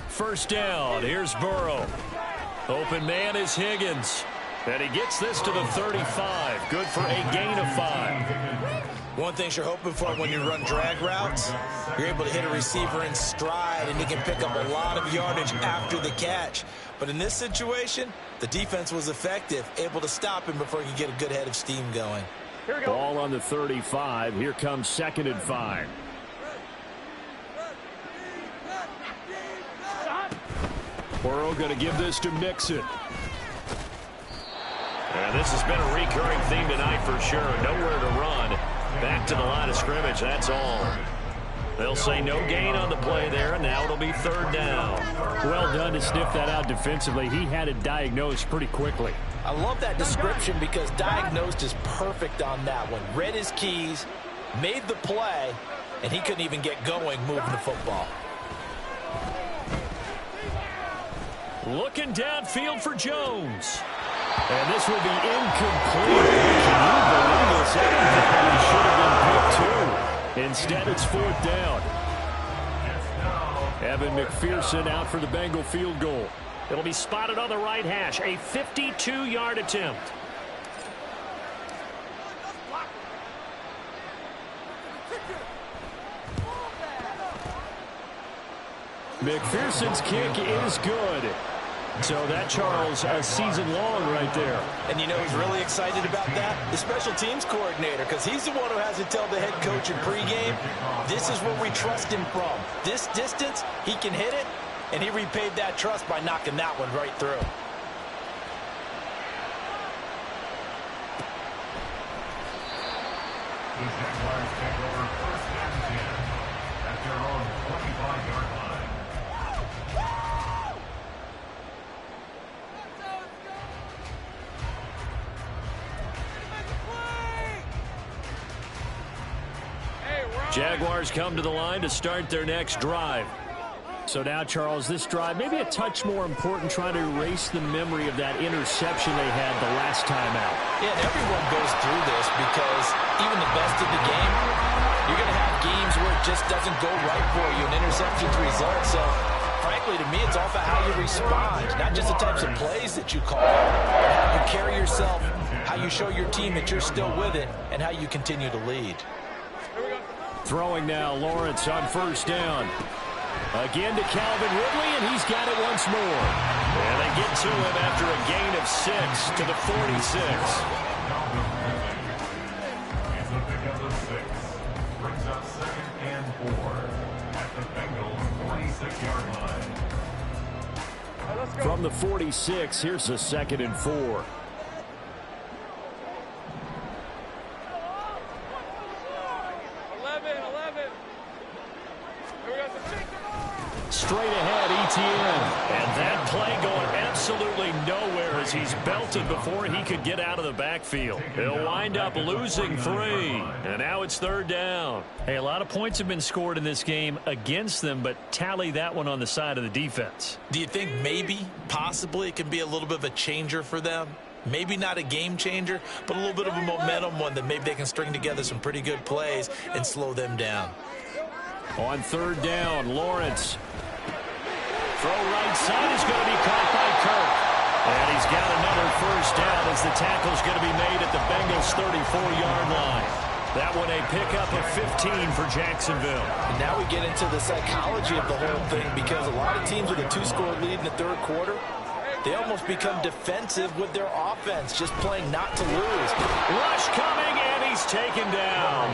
First down. Here's Burrow. Open man is Higgins. And he gets this to the 35. Good for a gain of 5. One thing you're hoping for when you run drag routes, you're able to hit a receiver in stride, and he can pick up a lot of yardage after the catch. But in this situation, the defense was effective, able to stop him before he could get a good head of steam going. Ball on the 35. Here comes 2nd and 5. Burrow going to give this to Mixon. And this has been a recurring theme tonight for sure. Nowhere to run. Back to the line of scrimmage. That's all. They'll say no gain on the play there, and now it'll be 3rd down. Well done to sniff that out defensively. He had it diagnosed pretty quickly. I love that description because diagnosed is perfect on that one. Read his keys, made the play, and he couldn't even get going moving the football. Looking downfield for Jones. And this will be incomplete. Can you believe this? It should have been picked 2. Instead, it's 4th down. Evan McPherson out for the Bengal field goal. It'll be spotted on the right hash. A 52-yard attempt. McPherson's kick is good. So that, Charles, a season long right there. And you know who's really excited about that? The special teams coordinator, because he's the one who has to tell the head coach in pregame, this is where we trust him from. This distance, he can hit it, and he repaid that trust by knocking that one right through. The Jaguars take over 1st and 10 at their own 25-yard line. Jaguars come to the line to start their next drive. So now, Charles, this drive maybe a touch more important, trying to erase the memory of that interception they had the last time out. Yeah, and everyone goes through this because even the best of the game, you're going to have games where it just doesn't go right for you, and interceptions result. So, frankly, to me, it's all about how you respond, not just the types of plays that you call, but how you carry yourself, how you show your team that you're still with it, and how you continue to lead. Throwing now, Lawrence on first down. Again to Calvin Ridley, and he's got it once more. And they get to him after a gain of 6 to the 46. It's a pickup of 6. Brings up 2nd and 4 at the Bengals 46-yard line. From the 46, here's a 2nd and 4. Straight ahead, ETN. And that play going absolutely nowhere as he's belted before he could get out of the backfield. He'll wind up losing 3. And now it's 3rd down. Hey, a lot of points have been scored in this game against them, but tally that one on the side of the defense. Do you think maybe, possibly, it can be a little bit of a changer for them? Maybe not a game changer, but a little bit of a momentum one that maybe they can string together some pretty good plays and slow them down. On 3rd down, Lawrence. Throw right side is going to be caught by Kirk. And he's got another 1st down as the tackle's going to be made at the Bengals' 34-yard line. That one a pickup of 15 for Jacksonville. And now we get into the psychology of the whole thing, because a lot of teams with a 2-score lead in the 3rd quarter, they almost become defensive with their offense, just playing not to lose. Rush coming, and he's taken down.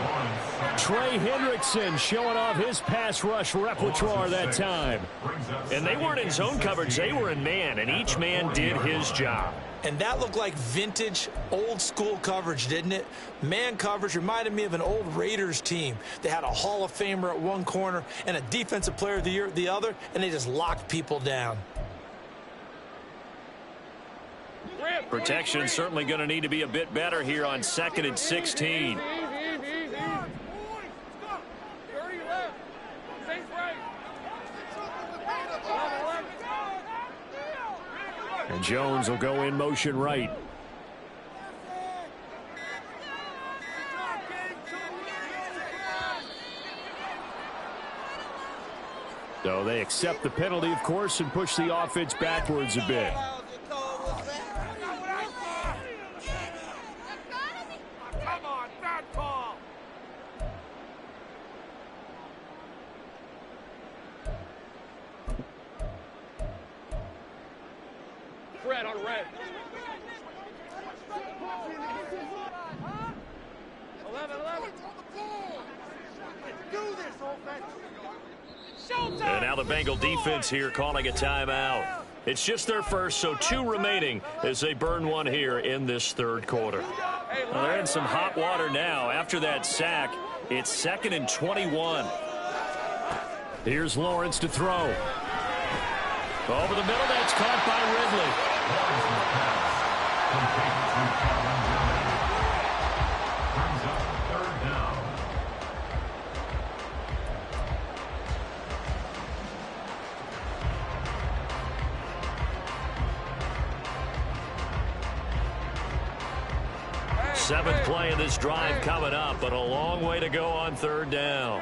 Trey Hendrickson showing off his pass rush repertoire that time. And they weren't in zone coverage, they were in man, and each man did his job. And that looked like vintage, old-school coverage, didn't it? Man coverage reminded me of an old Raiders team. They had a Hall of Famer at one corner and a Defensive Player of the Year at the other, and they just locked people down. Protection certainly going to need to be a bit better here on 2nd and 16. And Jones will go in motion right. So they accept the penalty, of course, and push the offense backwards a bit. Red on red. 11. Do this, offense. And now the Bengal defense here calling a timeout. It's just their first, so 2 remaining as they burn one here in this 3rd quarter. Well, they're in some hot water now. After that sack, it's 2nd and 21. Here's Lawrence to throw. Over the middle, that's caught by Ridley. Brings up 3rd down. Seventh play of this drive coming up, but a long way to go on 3rd down.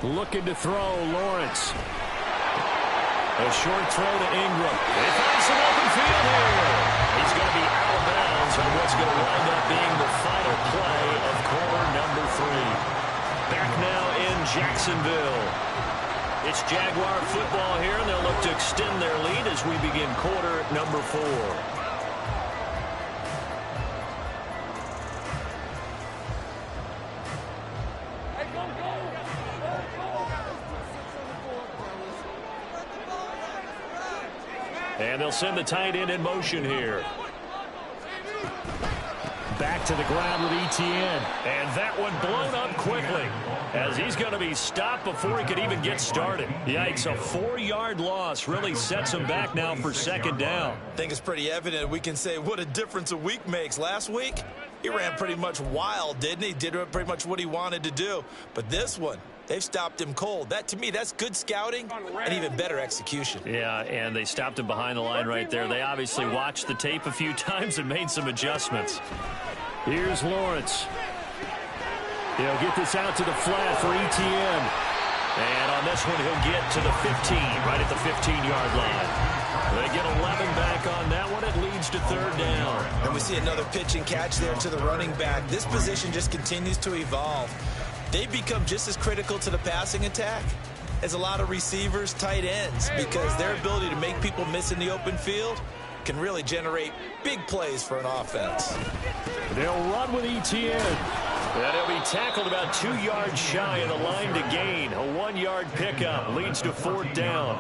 Looking to throw, Lawrence. A short throw to Ingram. They find some open field here. He's going to be out of bounds on what's going to wind up being the final play of quarter number 3. Back now in Jacksonville. It's Jaguar football here, and they'll look to extend their lead as we begin quarter number 4. And they'll send the tight end in motion here. Back to the ground with ETN. And that one blown up quickly as he's going to be stopped before he could even get started. Yikes, a 4-yard loss really sets him back now for 2nd down. I think it's pretty evident. We can say what a difference a week makes. Last week, He ran pretty much wild, didn't he? Did pretty much what he wanted to do. But this one, they've stopped him cold. That, to me, that's good scouting and even better execution. Yeah, and they stopped him behind the line right there. They obviously watched the tape a few times and made some adjustments. Here's Lawrence. He'll get this out to the flat for Etienne. And on this one, he'll get to the 15, right at the 15-yard line. They get 11 back on that one. It leads to third down. And we see another pitch and catch there to the running back. This position just continues to evolve. They've become just as critical to the passing attack as a lot of receivers, tight ends, because their ability to make people miss in the open field can really generate big plays for an offense. They'll run with Etienne. And he'll be tackled about 2 yards shy of the line to gain. A 1-yard pickup leads to fourth down.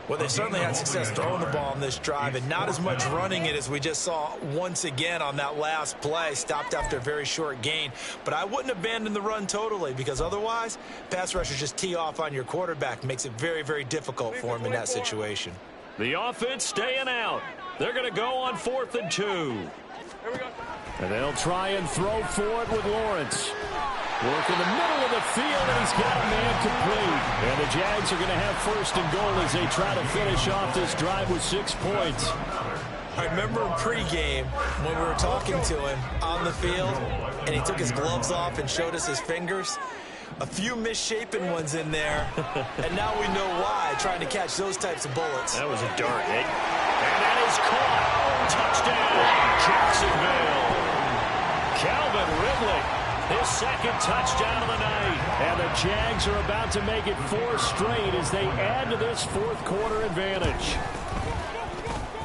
Well, they certainly had success throwing the ball on this drive and not as much running it as we just saw once again on that last play. Stopped after a very short gain. But I wouldn't abandon the run totally, because otherwise, pass rushers just tee off on your quarterback. Makes it very, very difficult for him in that situation. The offense staying out. They're going to go on 4th and 2. Here we go. And they'll try and throw for it with Lawrence. Work in the middle of the field, and he's got a man complete. And the Jags are going to have 1st and goal as they try to finish off this drive with 6 points. I remember in pregame when we were talking to him on the field, and he took his gloves off and showed us his fingers. A few misshapen ones in there, and now we know why, trying to catch those types of bullets. That was a dart, eh? And that is caught. Touchdown, Jacksonville. Calvin Ridley. His 2nd touchdown of the night. And the Jags are about to make it 4 straight as they add to this 4th quarter advantage.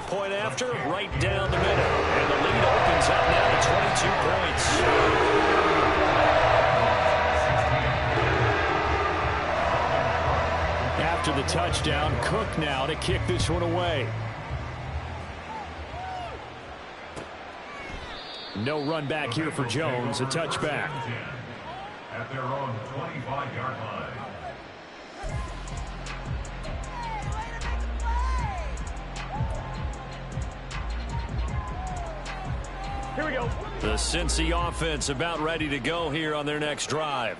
Point after, right down the middle. And the lead opens up now to 22 points. After the touchdown, Cook now to kick this one away. No run back here for Jones. A touchback. At their own 25-yard line. Here we go. The Cincy offense about ready to go here on their next drive.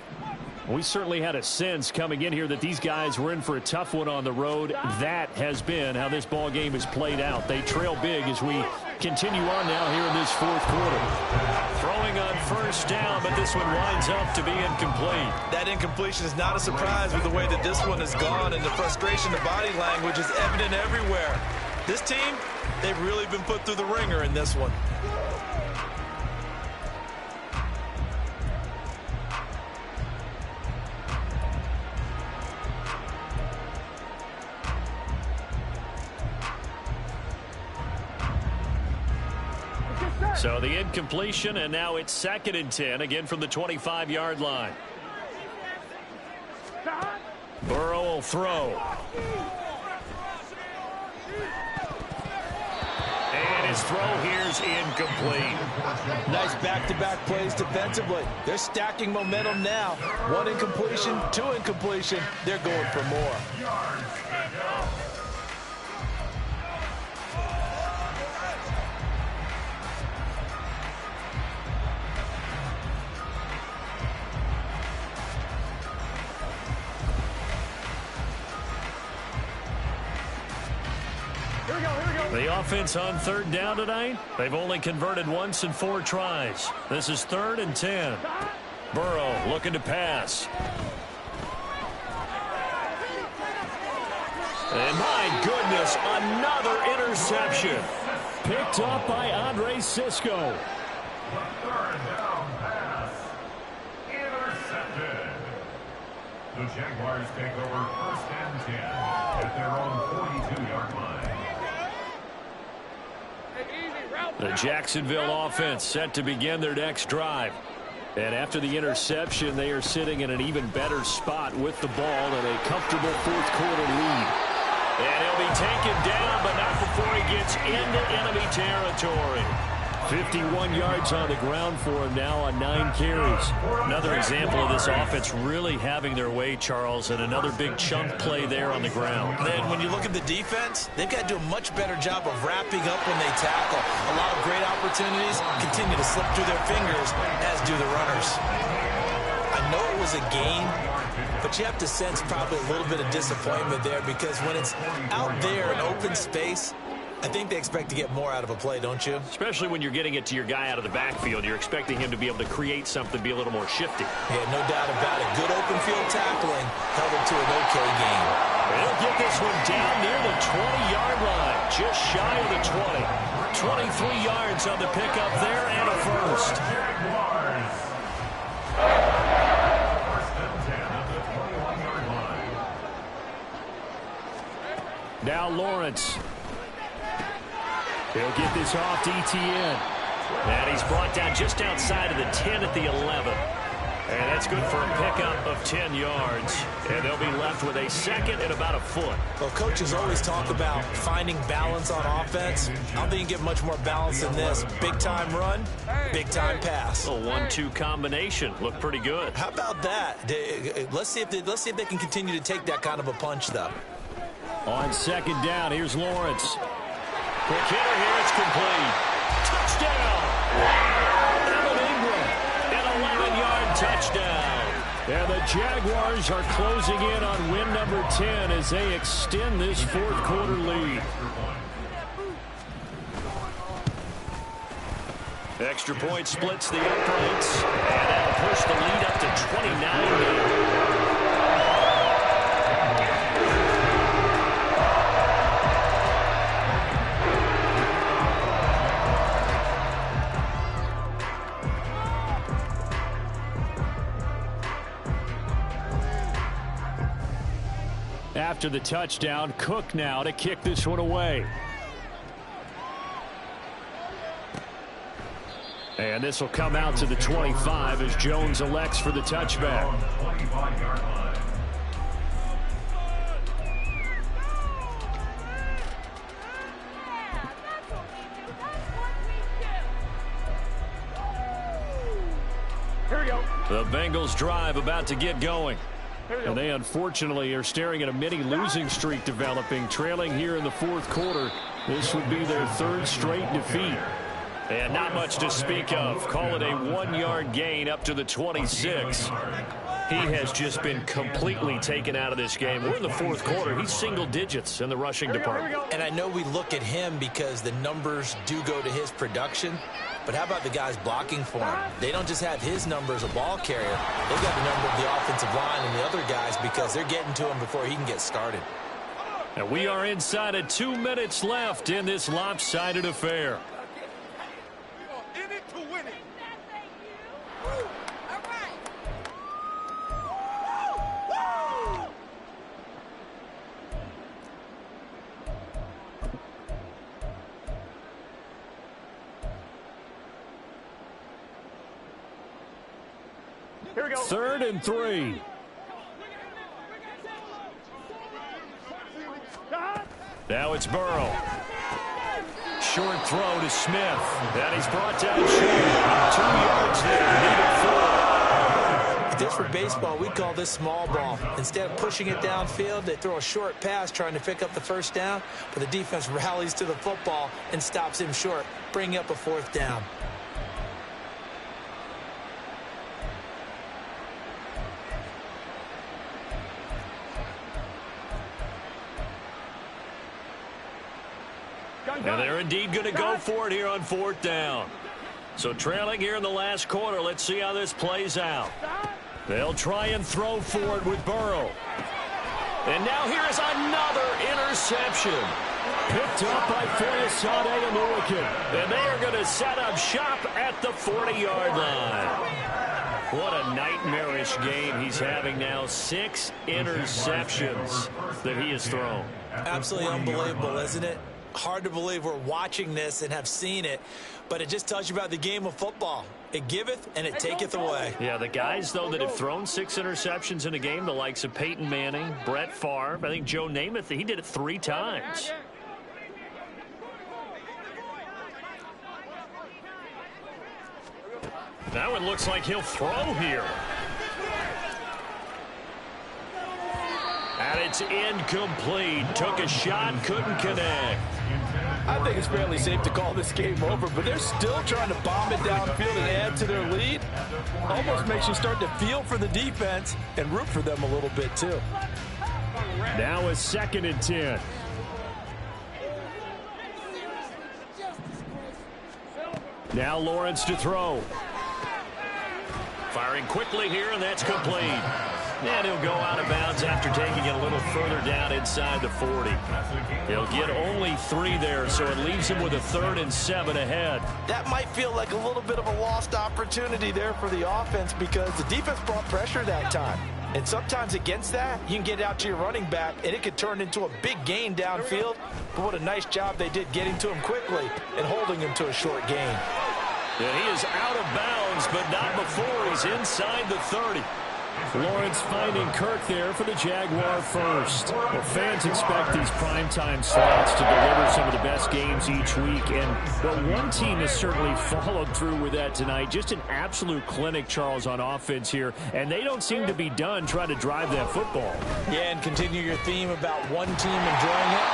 We certainly had a sense coming in here that these guys were in for a tough one on the road. That has been how this ball game has played out. They trail big as we continue on now here in this 4th quarter. Throwing on 1st down, but this one winds up to be incomplete. That incompletion is not a surprise with the way that this one has gone, and the frustration, the body language is evident everywhere. This team, they've really been put through the ringer in this one. So the incompletion, and now it's 2nd and 10, again from the 25-yard line. Burrow will throw. And his throw here's incomplete. Nice back-to-back plays defensively. They're stacking momentum now. 1 incompletion, 2 incompletion. They're going for more. The offense on 3rd down tonight, they've only converted once in 4 tries. This is 3rd and 10. Burrow looking to pass. And my goodness, another interception. Picked up by Andre Cisco. The 3rd down pass. Intercepted. The Jaguars take over 1st and 10 at their own 42-yard line. The Jacksonville offense set to begin their next drive. And after the interception, they are sitting in an even better spot with the ball and a comfortable 4th quarter lead. And he'll be taken down, but not before he gets into enemy territory. 51 yards on the ground for him now on 9 carries. Another example of this offense really having their way, Charles, and another big chunk play there on the ground. Then when you look at the defense, they've got to do a much better job of wrapping up when they tackle. A lot of great opportunities continue to slip through their fingers, as do the runners. I know it was a gain, but you have to sense probably a little bit of disappointment there, because when it's out there in open space, I think they expect to get more out of a play, don't you? Especially when you're getting it to your guy out of the backfield. You're expecting him to be able to create something, be a little more shifty. Yeah, no doubt about it. Good open field tackling held him to an okay game. They'll get this one down near the 20-yard line, just shy of the 20. 23 yards on the pickup there and a first. Now Lawrence. He'll get this off to Etienne. And he's brought down just outside of the 10 at the 11. And that's good for a pickup of 10 yards. And they'll be left with a second and about a foot. Well, coaches always talk about finding balance on offense. I don't think you get much more balance than this. Big-time run, big-time pass. A 1-2 combination. Looked pretty good. How about that? Let's see if they can continue to take that kind of a punch, though. On second down, here's Lawrence. Quick hitter here, it's complete. Touchdown! Evan Ingram, an 11-yard touchdown. And the Jaguars are closing in on win number 10 as they extend this fourth quarter lead. Extra point splits the uprights, and that'll push the lead up to 29 now. After the touchdown, Cook now to kick this one away. And this will come out to the 25 as Jones elects for the touchback. Here we go. The Bengals drive about to get going. And they unfortunately are staring at a mini losing streak developing, trailing here in the fourth quarter. This would be their third straight defeat. And not much to speak of. Call it a 1-yard gain up to the 26. He has just been completely taken out of this game. We're in the fourth quarter. He's single digits in the rushing department. And I know we look at him because the numbers do go to his production. But how about the guys blocking for him? They don't just have his number as a ball carrier. They've got the number of the offensive line and the other guys because they're getting to him before he can get started. And we are inside of 2 minutes left in this lopsided affair. In it to win it. Here we go. 3rd and 3. Now it's Burrow. Short throw to Smith. And he's brought down short. 2 yards there. Needed 4. If this were baseball, we'd call this small ball. Instead of pushing it downfield, they throw a short pass trying to pick up the first down, but the defense rallies to the football and stops him short, bringing up a 4th down. And they're indeed going to go for it here on 4th down. So trailing here in the last quarter, let's see how this plays out. They'll try and throw for it with Burrow. And now here's another interception. Picked up by Foyesade and Ulican. And they are going to set up shop at the 40-yard line. What a nightmarish game he's having now. 6 interceptions that he has thrown. Absolutely unbelievable, isn't it? Hard to believe we're watching this and have seen it, but it just tells you about the game of football. It giveth and it taketh away. Yeah, the guys, though, that have thrown 6 interceptions in a game, the likes of Peyton Manning, Brett Favre, I think Joe Namath, he did it 3 times. That one looks like he'll throw here. And it's incomplete. Took a shot, couldn't connect. I think it's fairly safe to call this game over, but they're still trying to bomb it downfield and add to their lead. Almost makes you start to feel for the defense and root for them a little bit too. Now a 2nd and 10. Now Lawrence to throw. Firing quickly here, and that's complete. And he'll go out of bounds after taking it a little further down inside the 40. He'll get only 3 there, so it leaves him with a 3rd and 7 ahead. That might feel like a little bit of a lost opportunity there for the offense because the defense brought pressure that time. And sometimes against that, you can get out to your running back, and it could turn into a big gain downfield. But what a nice job they did getting to him quickly and holding him to a short gain. And he is out of bounds, but not before he's inside the 30. Lawrence finding Kirk there for the Jaguar first. Well, fans expect these primetime slots to deliver some of the best games each week. And well, one team has certainly followed through with that tonight. Just an absolute clinic, Charles, on offense here. And they don't seem to be done trying to drive that football. Yeah, and continue your theme about one team enjoying it.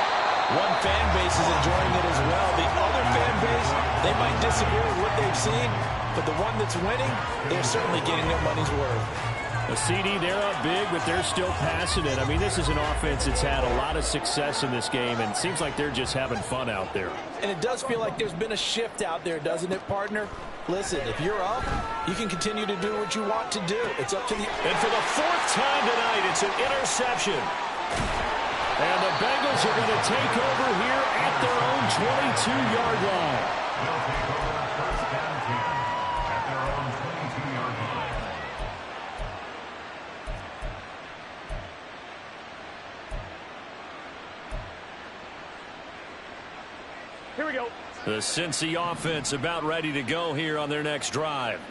One fan base is enjoying it as well. The other fan base, they might disagree with what they've seen, but the one that's winning, they're certainly getting their money's worth. A CD, they're up big, but they're still passing it. I mean, this is an offense that's had a lot of success in this game, and it seems like they're just having fun out there. And it does feel like there's been a shift out there, doesn't it, partner? Listen, if you're up, you can continue to do what you want to do. It's up to the... And for the 4th time tonight, it's an interception. And the Bengals are going to take over here at their own 22-yard line. They'll take over 1st and 10 at their own 22-yard line. Here we go. The Cincy offense about ready to go here on their next drive.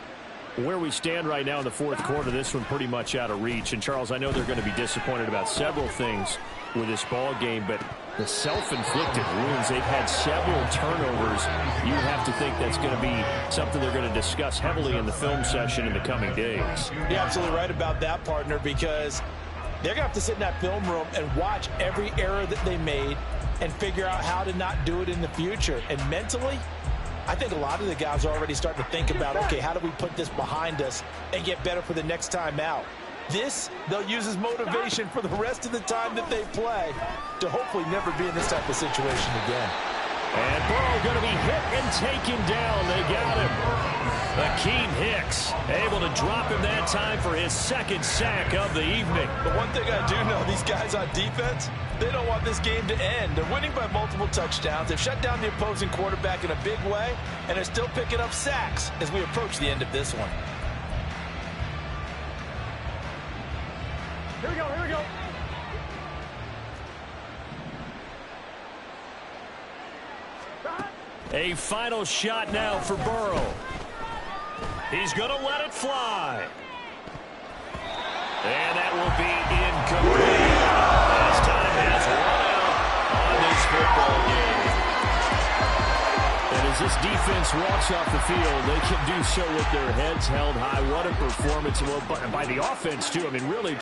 Where we stand right now in the 4th quarter, this one pretty much out of reach. And, Charles, I know they're going to be disappointed about several things with this ball game, but the self-inflicted wounds, they've had several turnovers. You have to think that's going to be something they're going to discuss heavily in the film session in the coming days. You're absolutely right about that, partner, because they're going to have to sit in that film room and watch every error that they made and figure out how to not do it in the future. And mentally, I think a lot of the guys are already starting to think about, okay, how do we put this behind us and get better for the next time out? This, they'll use as motivation for the rest of the time that they play to hopefully never be in this type of situation again. And Burrow going to be hit and taken down. They got him. Akeem Hicks able to drop him that time for his 2nd sack of the evening. But one thing I do know, these guys on defense, they don't want this game to end. They're winning by multiple touchdowns. They've shut down the opposing quarterback in a big way, and they're still picking up sacks as we approach the end of this one. Here we go. Here we go. A final shot now for Burrow. He's going to let it fly. And that will be incomplete. As time has run out on this football game. And as this defense walks off the field, they can do so with their heads held high. What a performance by the offense, too. I mean, really